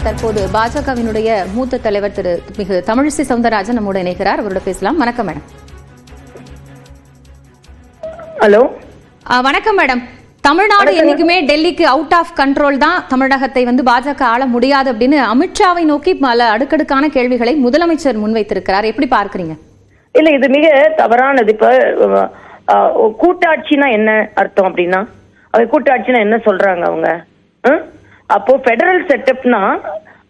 தற்போது பாஜகவினுடைய மூத்த தலைவர் திரு மிகு தமிழிசை சவுந்தரராஜன் நம்மோடு இணைகிறார். அவரோட பேசலாம். வணக்கம் மேடம். ஹலோ, வணக்கம் மேடம். தமிழ்நாடு என்னைக்குமே டெல்லிக்கு அவுட் ஆஃப் கண்ட்ரோல் தான், தமிழகத்தை பாஜக ஆள முடியாது அப்படின்னு அமித்ஷாவை நோக்கி பல அடுக்கடுக்கான கேள்விகளை முதலமைச்சர் முன்வைத்திருக்கிறார். எப்படி பார்க்கிறீங்க? இல்ல, இது மிக தவறானது. இப்ப கூட்டாட்சினா என்ன அர்த்தம் அப்படின்னா, அவங்க கூட்டாட்சினா என்ன சொல்றாங்க அவங்க? அப்போ பெடரல் செட்டப்னா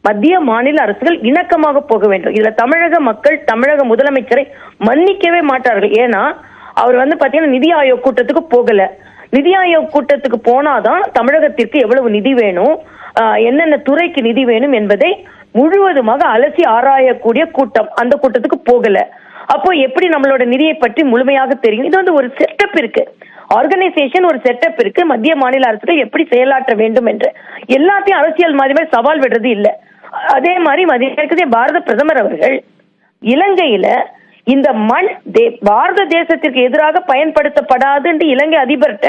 மத்திய மாநில அரசுகள் இணக்கமாக போக வேண்டும். இதுல தமிழக மக்கள் தமிழக முதலமைச்சரை மன்னிக்கவே மாட்டார்கள். ஏன்னா அவர் பாத்தீங்கன்னா நிதி ஆயோக் கூட்டத்துக்கு போகல. நிதி ஆயோக் கூட்டத்துக்கு போனாதான் தமிழகத்திற்கு எவ்வளவு நிதி வேணும், என்னென்ன துறைக்கு நிதி வேணும் என்பதை முழுவதுமாக அலசி ஆராயக்கூடிய கூட்டம். அந்த கூட்டத்துக்கு போகல. அப்போ எப்படி நம்மளோட நிதியை பற்றி முழுமையாக தெரியும்? இது ஒரு செட்டப் இருக்கு, ஆர்கனைசேஷன், ஒரு செட்டப் இருக்கு. மத்திய மாநில அரசுகள் எப்படி செயலாற்ற வேண்டும் என்று எல்லாத்தையும் அரசியல் மாதிரி சவால் விடுறது இல்ல. அதே மாதிரி மத்திய பாரத பிரதமர் அவர்கள் இலங்கையில இந்த மண் பாரத தேசத்திற்கு எதிராக பயன்படுத்தப்படாது என்று இலங்கை அதிபர்கிட்ட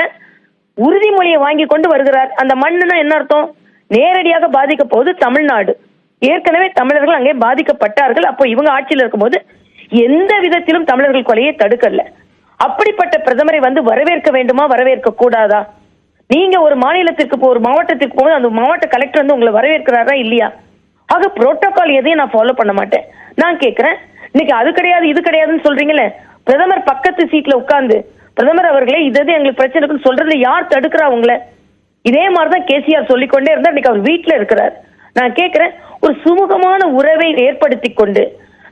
உறுதிமொழியை வாங்கி கொண்டு வருகிறார். அந்த மண்ணுன்னா என்ன அர்த்தம்? நேரடியாக பாதிக்க போகுது தமிழ்நாடு. ஏற்கனவே தமிழர்கள் அங்கே பாதிக்கப்பட்டார்கள். அப்போ இவங்க ஆட்சியில் இருக்கும்போது எந்த விதத்திலும் தமிழர்கள் கொலையை தடுக்கல. அப்படிப்பட்ட பிரதமரை வரவேற்க வேண்டுமா, வரவேற்க கூடாதா? நீங்க ஒரு மாநிலத்திற்கு ஒரு மாவட்டத்திற்கு போகும்போது அந்த மாவட்ட கலெக்டர் உங்களை வரவேற்கிறாரா இல்லையா? ஆக புரோட்டோகால் எதையும் நான் ஃபாலோ பண்ண மாட்டேன். நான் கேட்கிறேன், இன்னைக்கு அது கிடையாது இது கிடையாதுன்னு சொல்றீங்களே, பிரதமர் பக்கத்து சீட்ல உட்கார்ந்து பிரதமர் அவர்களே இது எங்களுக்கு பிரச்சனை இருக்குன்னு சொல்றதுல யார் தடுக்கிறா உங்களை? இதே மாதிரிதான் கேசிஆர் சொல்லிக்கொண்டே இருந்தா இன்னைக்கு அவர் வீட்டுல இருக்கிறார். நான் கேட்கிறேன், ஒரு சுமூகமான உறவை ஏற்படுத்தி கொண்டு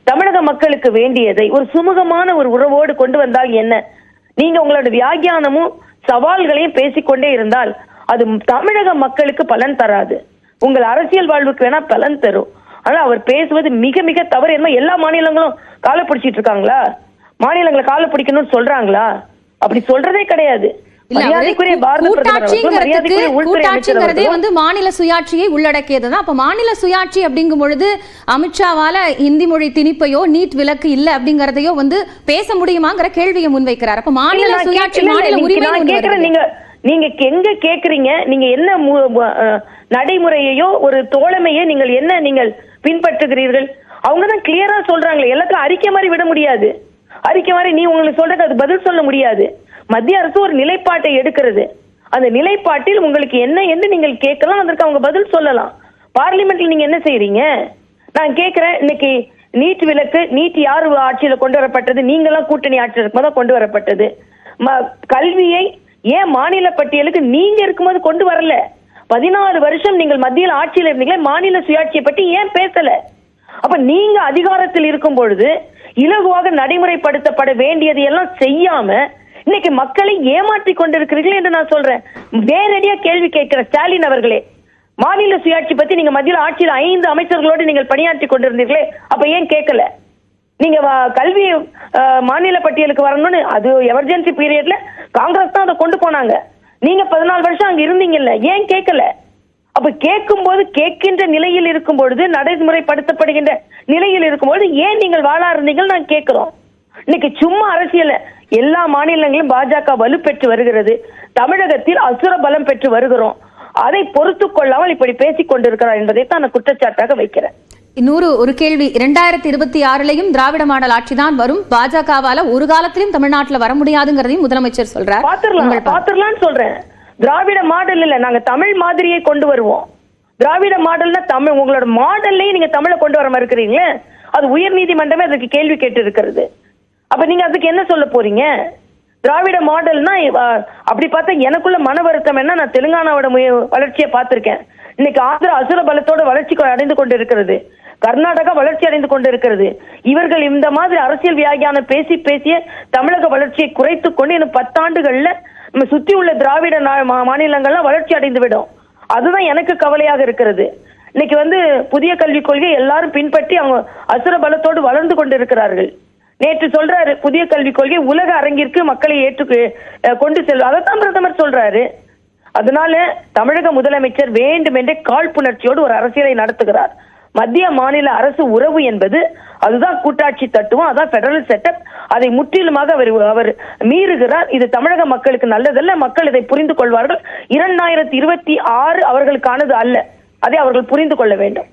தமிழக மக்களுக்கு வேண்டியதை ஒரு சுமூகமான ஒரு உறவோடு கொண்டு வந்தால் என்ன? நீங்க உங்களோட வியாக்கியானமும் சவால்களையும் பேசிக்கொண்டே இருந்தால் அது தமிழக மக்களுக்கு பலன் தராது. உங்கள் அரசியல் வாழ்வுக்கு வேணா பலன் தரும். ஆனா அவர் பேசுவது மிக மிக தவறு. என்ன எல்லா மாநிலங்களும் காலை பிடிச்சிட்டு இருக்காங்களா? மாநிலங்களை காலை பிடிக்கணும்னு சொல்றாங்களா? அப்படி சொல்றதே கிடையாது. மாநில சுயாட்சியை உள்ளடக்கியதுதான். அப்ப மாநில சுயாட்சி அப்படிங்கும் பொழுது அமித்ஷாவால இந்தி மொழி திணிப்பையோ நீட் விலக்கு இல்ல அப்படிங்கறதையோ பேச முடியுமாங்கிற கேள்வியை முன்வைக்கிறார். அப்ப மாநில சுயாட்சி, மாநில உரிமை நீங்க எங்க கேக்குறீங்க? நீங்க என்ன நடைமுறையோ ஒரு தோழமையை நீங்கள் பின்பற்றுகிறீர்கள்? அவங்கதான் கிளியரா சொல்றாங்களே. எல்லாத்தையும் அறிக்கை மாதிரி விட முடியாது. அறிக்கை மாதிரி நீ உங்களுக்கு சொல்றது அது பதில் சொல்ல முடியாது. மத்திய அரசு ஒரு நிலைப்பாட்டை எடுக்கிறது. அந்த நிலைப்பாட்டில் உங்களுக்கு என்ன என்று நீங்கள் கேட்கலாம், அதற்கு அவங்க பதில் சொல்லலாம். பார்லிமெண்ட்ல நீங்க என்ன செய்யறீங்க? நான் கேட்கிறேன், இன்னைக்கு நீட் விலக்கு, நீட் யாரு ஆட்சியில கொண்டு வரப்பட்டது? நீங்களாம் கூட்டணி ஆட்சியில் இருக்கும்போது கொண்டு வரப்பட்டது. கல்வியை ஏன் மாநில பட்டியலுக்கு நீங்க இருக்கும்போது கொண்டு வரல? 14 வருஷம் நீங்கள் மத்தியில் ஆட்சியில் இருந்தீங்களே, மாநில சுயாட்சியை பற்றி ஏன் பேசல? அப்ப நீங்க அதிகாரத்தில் இருக்கும் பொழுது இலகுவாக நடைமுறைப்படுத்தப்பட வேண்டியது எல்லாம் செய்யாம இன்னைக்கு மக்களை ஏமாற்றி கொண்டிருக்கிறீர்கள் என்று நான் சொல்றேன். நேரடியா கேள்வி கேட்கிற ஸ்டாலின் அவர்களே, மாநில சுயாட்சி பத்தி நீங்க மத்தியில் ஆட்சியில் 5 அமைச்சர்களோடு நீங்கள் பணியாற்றி கொண்டிருந்தீர்களே, அப்ப ஏன் கேட்கல? நீங்க கல்வி மாநில பட்டியலுக்கு வரணும்னு அது எமர்ஜென்சி பீரியட்ல காங்கிரஸ் தான் அதை கொண்டு போனாங்க. நீங்க 14 வருஷம் அங்க இருந்தீங்கல்ல, ஏன் கேட்கல? அப்ப கேட்கும் போது கேட்கின்ற நிலையில் இருக்கும் பொழுது, நடைமுறைப்படுத்தப்படுகின்ற நிலையில் இருக்கும்போது ஏன் நீங்கள் வாழா இருந்தீங்கன்னு நான் கேட்கிறோம். இன்னைக்கு சும்மா அரசியல் எல்லா மாநிலங்களிலும் பாஜக வலுப்பெற்று வருகிறது. தமிழகத்தில் அசுர பலம் பெற்று வருகிறோம். அதை பொறுத்து கொள்ளாமல் இப்படி பேசிக் கொண்டிருக்கிறார் என்பதைத்தான் நான் குற்றச்சாட்டாக வைக்கிறேன். இன்னொரு ஒரு கேள்வி, 2026 திராவிட மாடல் ஆட்சி தான் வரும், பாஜகவால ஒரு காலத்திலும் தமிழ்நாட்டில் வர முடியாதுங்கிறதையும் முதலமைச்சர் சொல்றார். பாத்துரலாம்னு சொல்றேன். திராவிட மாடல் இல்ல, நாங்க தமிழ் மாதிரியை கொண்டு வருவோம். திராவிட மாடல்னா தமிழ், உங்களோட மாடல்லையும் நீங்க தமிழை கொண்டு வர மறுக்கிறீங்களே, அது உயர் நீதிமன்றமே அதுக்கு கேள்வி கேட்டு இருக்கிறது. அப்ப நீங்க அதுக்கு என்ன சொல்ல போறீங்க? திராவிட மாடல்னா அப்படி பார்த்தா எனக்குள்ள மன வருத்தம் என்ன, நான் தெலுங்கானாவோட வளர்ச்சியை பார்த்திருக்கேன். இன்னைக்கு ஆந்திரா அசுர பலத்தோட வளர்ச்சி அடைந்து கொண்டு இருக்கிறது. கர்நாடகா வளர்ச்சி அடைந்து கொண்டு இருக்கிறது. இவர்கள் இந்த மாதிரி அரசியல் வியாகியானம் பேசிய தமிழக வளர்ச்சியை குறைத்து கொண்டு இன்னும் 10 ஆண்டுகள்ல நம்ம சுத்தி உள்ள திராவிட மாநிலங்கள்லாம் வளர்ச்சி அடைந்து விடும். அதுதான் எனக்கு கவலையாக இருக்கிறது. இன்னைக்கு புதிய கல்விக் கொள்கை எல்லாரும் பின்பற்றி அவங்க அசுர பலத்தோடு வளர்ந்து கொண்டு இருக்கிறார்கள். நேற்று சொல்றாரு, புதிய கல்விக் கொள்கை உலக அரங்கிற்கு மக்களை கொண்டு செல்வது. அதைத்தான் பிரதமர் சொல்றாரு. அதனால தமிழக முதலமைச்சர் வேண்டுமென்றே காழ்ப்புணர்ச்சியோடு ஒரு அரசியலை நடத்துகிறார். மத்திய மாநில அரசு உறவு என்பது அதுதான் கூட்டாட்சி தத்துவம், அதான் பெடரல் செட்டப். அதை முற்றிலுமாக அவர் மீறுகிறார். இது தமிழக மக்களுக்கு நல்லதல்ல. மக்கள் இதை புரிந்து கொள்வார்கள். 2026 அவர்களுக்கானது அல்ல. அதை அவர்கள் புரிந்து கொள்ள வேண்டும்.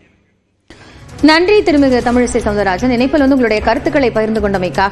நன்றி திருமிகு தமிழிசை சவுந்தரராஜன். இணைப்பில் வந்து உங்களுடைய கருத்துக்களை பகிர்ந்து கொண்டமைக்காக